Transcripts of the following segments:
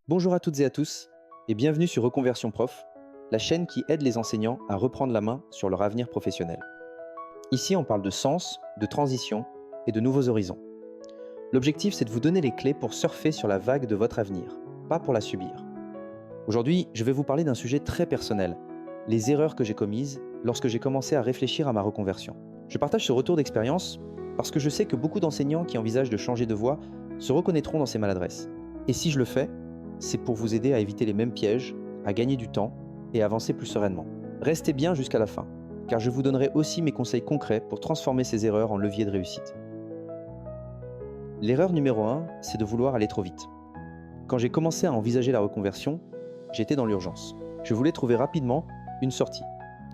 Bonjour à toutes et à tous, et bienvenue sur Reconversion Prof, la chaîne qui aide les enseignants à reprendre la main sur leur avenir professionnel. Ici, on parle de sens, de transition et de nouveaux horizons. L'objectif, c'est de vous donner les clés pour surfer sur la vague de votre avenir, pas pour la subir. Aujourd'hui, je vais vous parler d'un sujet très personnel, les erreurs que j'ai commises lorsque j'ai commencé à réfléchir à ma reconversion. Je partage ce retour d'expérience parce que je sais que beaucoup d'enseignants qui envisagent de changer de voie se reconnaîtront dans ces maladresses. Et si je le fais, c'est pour vous aider à éviter les mêmes pièges, à gagner du temps et à avancer plus sereinement. Restez bien jusqu'à la fin, car je vous donnerai aussi mes conseils concrets pour transformer ces erreurs en levier de réussite. L'erreur numéro 1, c'est de vouloir aller trop vite. Quand j'ai commencé à envisager la reconversion, j'étais dans l'urgence. Je voulais trouver rapidement une sortie,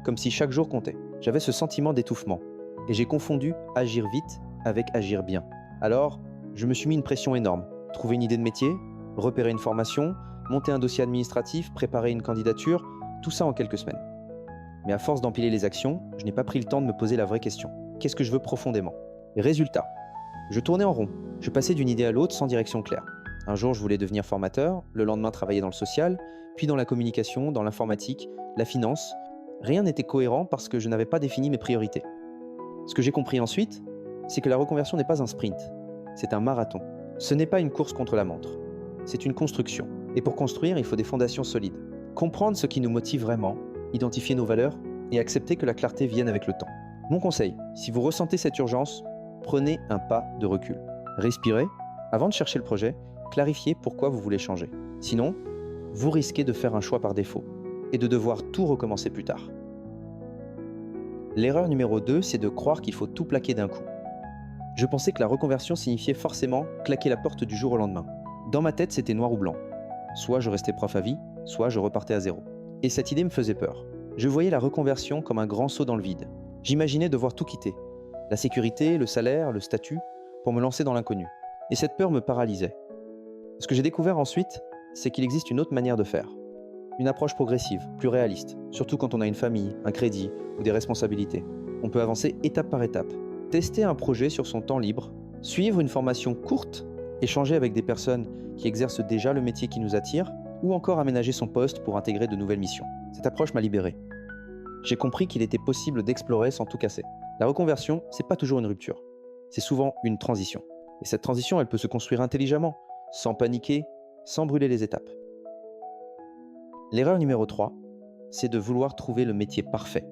comme si chaque jour comptait. J'avais ce sentiment d'étouffement, et j'ai confondu agir vite avec agir bien. Alors, je me suis mis une pression énorme. Trouver une idée de métier, repérer une formation, monter un dossier administratif, préparer une candidature, tout ça en quelques semaines. Mais à force d'empiler les actions, je n'ai pas pris le temps de me poser la vraie question. Qu'est-ce que je veux profondément? Et résultat, je tournais en rond. Je passais d'une idée à l'autre sans direction claire. Un jour, je voulais devenir formateur, le lendemain travailler dans le social, puis dans la communication, dans l'informatique, la finance. Rien n'était cohérent parce que je n'avais pas défini mes priorités. Ce que j'ai compris ensuite, c'est que la reconversion n'est pas un sprint, c'est un marathon. Ce n'est pas une course contre la montre, c'est une construction. Et pour construire, il faut des fondations solides. Comprendre ce qui nous motive vraiment, identifier nos valeurs et accepter que la clarté vienne avec le temps. Mon conseil, si vous ressentez cette urgence, prenez un pas de recul. Respirez, avant de chercher le projet, clarifiez pourquoi vous voulez changer. Sinon, vous risquez de faire un choix par défaut et de devoir tout recommencer plus tard. L'erreur numéro 2, c'est de croire qu'il faut tout plaquer d'un coup. Je pensais que la reconversion signifiait forcément claquer la porte du jour au lendemain. Dans ma tête, c'était noir ou blanc. Soit je restais prof à vie, soit je repartais à zéro. Et cette idée me faisait peur. Je voyais la reconversion comme un grand saut dans le vide. J'imaginais devoir tout quitter. La sécurité, le salaire, le statut, pour me lancer dans l'inconnu. Et cette peur me paralysait. Ce que j'ai découvert ensuite, c'est qu'il existe une autre manière de faire. Une approche progressive, plus réaliste, surtout quand on a une famille, un crédit ou des responsabilités. On peut avancer étape par étape, tester un projet sur son temps libre, suivre une formation courte, échanger avec des personnes qui exercent déjà le métier qui nous attire, ou encore aménager son poste pour intégrer de nouvelles missions. Cette approche m'a libéré. J'ai compris qu'il était possible d'explorer sans tout casser. La reconversion, c'est pas toujours une rupture. C'est souvent une transition. Et cette transition, elle peut se construire intelligemment, sans paniquer, sans brûler les étapes. L'erreur numéro 3, c'est de vouloir trouver le métier parfait.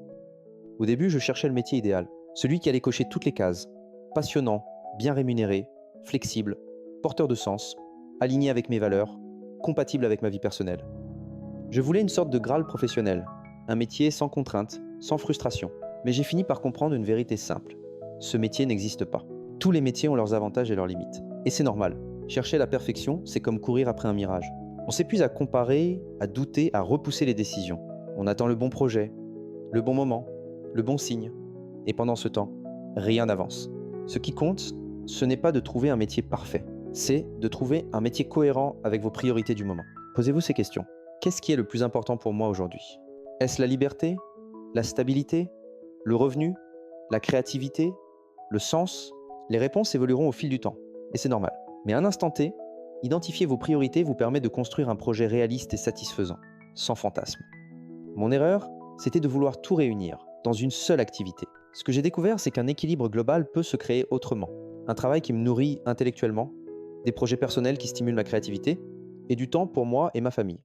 Au début, je cherchais le métier idéal, celui qui allait cocher toutes les cases. Passionnant, bien rémunéré, flexible, porteur de sens, aligné avec mes valeurs, compatible avec ma vie personnelle. Je voulais une sorte de Graal professionnel, un métier sans contrainte, sans frustration. Mais j'ai fini par comprendre une vérité simple. Ce métier n'existe pas. Tous les métiers ont leurs avantages et leurs limites. Et c'est normal. Chercher la perfection, c'est comme courir après un mirage. On s'épuise à comparer, à douter, à repousser les décisions. On attend le bon projet, le bon moment, le bon signe. Et pendant ce temps, rien n'avance. Ce qui compte, ce n'est pas de trouver un métier parfait. C'est de trouver un métier cohérent avec vos priorités du moment. Posez-vous ces questions. Qu'est-ce qui est le plus important pour moi aujourd'hui? Est-ce la liberté? La stabilité? Le revenu? La créativité? Le sens? Les réponses évolueront au fil du temps. Et c'est normal. Mais à un instant T, identifier vos priorités vous permet de construire un projet réaliste et satisfaisant, sans fantasme. Mon erreur, c'était de vouloir tout réunir, dans une seule activité. Ce que j'ai découvert, c'est qu'un équilibre global peut se créer autrement. Un travail qui me nourrit intellectuellement, des projets personnels qui stimulent ma créativité, et du temps pour moi et ma famille.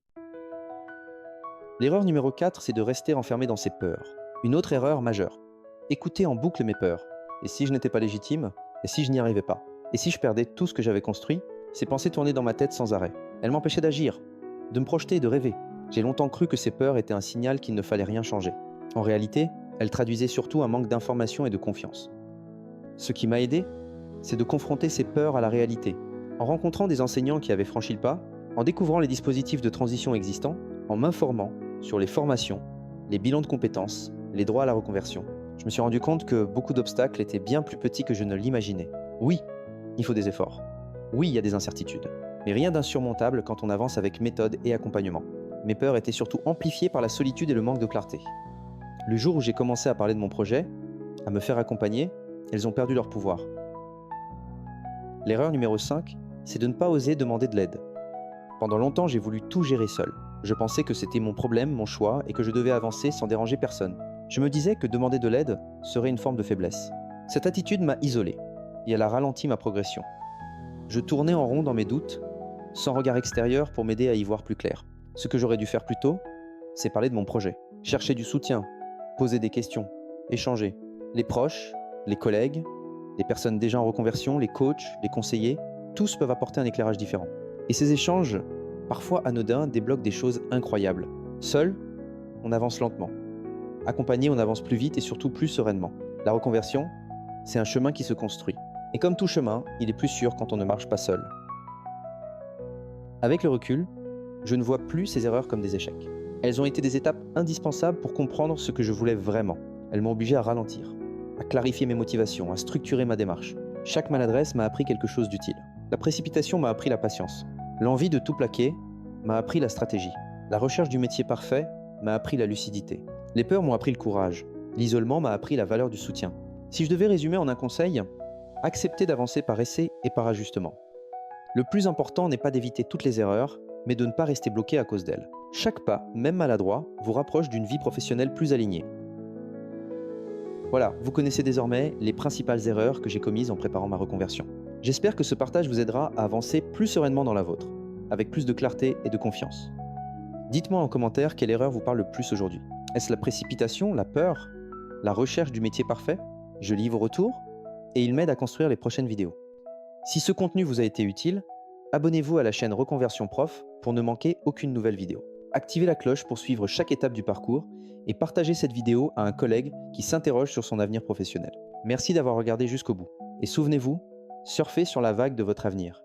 L'erreur numéro 4, c'est de rester enfermé dans ses peurs. Une autre erreur majeure. Écouter en boucle mes peurs. Et si je n'étais pas légitime? Et si je n'y arrivais pas? Et si je perdais tout ce que j'avais construit? Ces pensées tournaient dans ma tête sans arrêt. Elles m'empêchaient d'agir, de me projeter et de rêver. J'ai longtemps cru que ces peurs étaient un signal qu'il ne fallait rien changer. En réalité, elles traduisaient surtout un manque d'information et de confiance. Ce qui m'a aidé, c'est de confronter ces peurs à la réalité. En rencontrant des enseignants qui avaient franchi le pas, en découvrant les dispositifs de transition existants, en m'informant sur les formations, les bilans de compétences, les droits à la reconversion, je me suis rendu compte que beaucoup d'obstacles étaient bien plus petits que je ne l'imaginais. Oui, il faut des efforts. Oui, il y a des incertitudes. Mais rien d'insurmontable quand on avance avec méthode et accompagnement. Mes peurs étaient surtout amplifiées par la solitude et le manque de clarté. Le jour où j'ai commencé à parler de mon projet, à me faire accompagner, elles ont perdu leur pouvoir. L'erreur numéro 5, c'est de ne pas oser demander de l'aide. Pendant longtemps, j'ai voulu tout gérer seul. Je pensais que c'était mon problème, mon choix, et que je devais avancer sans déranger personne. Je me disais que demander de l'aide serait une forme de faiblesse. Cette attitude m'a isolé, et elle a ralenti ma progression. Je tournais en rond dans mes doutes, sans regard extérieur pour m'aider à y voir plus clair. Ce que j'aurais dû faire plus tôt, c'est parler de mon projet. Chercher du soutien, poser des questions, échanger. Les proches, les collègues, les personnes déjà en reconversion, les coachs, les conseillers, tous peuvent apporter un éclairage différent. Et ces échanges, parfois anodins, débloquent des choses incroyables. Seul, on avance lentement. Accompagné, on avance plus vite et surtout plus sereinement. La reconversion, c'est un chemin qui se construit. Et comme tout chemin, il est plus sûr quand on ne marche pas seul. Avec le recul, je ne vois plus ces erreurs comme des échecs. Elles ont été des étapes indispensables pour comprendre ce que je voulais vraiment. Elles m'ont obligé à ralentir, à clarifier mes motivations, à structurer ma démarche. Chaque maladresse m'a appris quelque chose d'utile. La précipitation m'a appris la patience. L'envie de tout plaquer m'a appris la stratégie. La recherche du métier parfait m'a appris la lucidité. Les peurs m'ont appris le courage. L'isolement m'a appris la valeur du soutien. Si je devais résumer en un conseil, accepter d'avancer par essai et par ajustement. Le plus important n'est pas d'éviter toutes les erreurs, mais de ne pas rester bloqué à cause d'elles. Chaque pas, même maladroit, vous rapproche d'une vie professionnelle plus alignée. Voilà, vous connaissez désormais les principales erreurs que j'ai commises en préparant ma reconversion. J'espère que ce partage vous aidera à avancer plus sereinement dans la vôtre, avec plus de clarté et de confiance. Dites-moi en commentaire quelle erreur vous parle le plus aujourd'hui. Est-ce la précipitation, la peur, la recherche du métier parfait? Je lis vos retours et ils m'aident à construire les prochaines vidéos. Si ce contenu vous a été utile, abonnez-vous à la chaîne Reconversion Prof pour ne manquer aucune nouvelle vidéo. Activez la cloche pour suivre chaque étape du parcours et partagez cette vidéo à un collègue qui s'interroge sur son avenir professionnel. Merci d'avoir regardé jusqu'au bout. Et souvenez-vous, surfez sur la vague de votre avenir.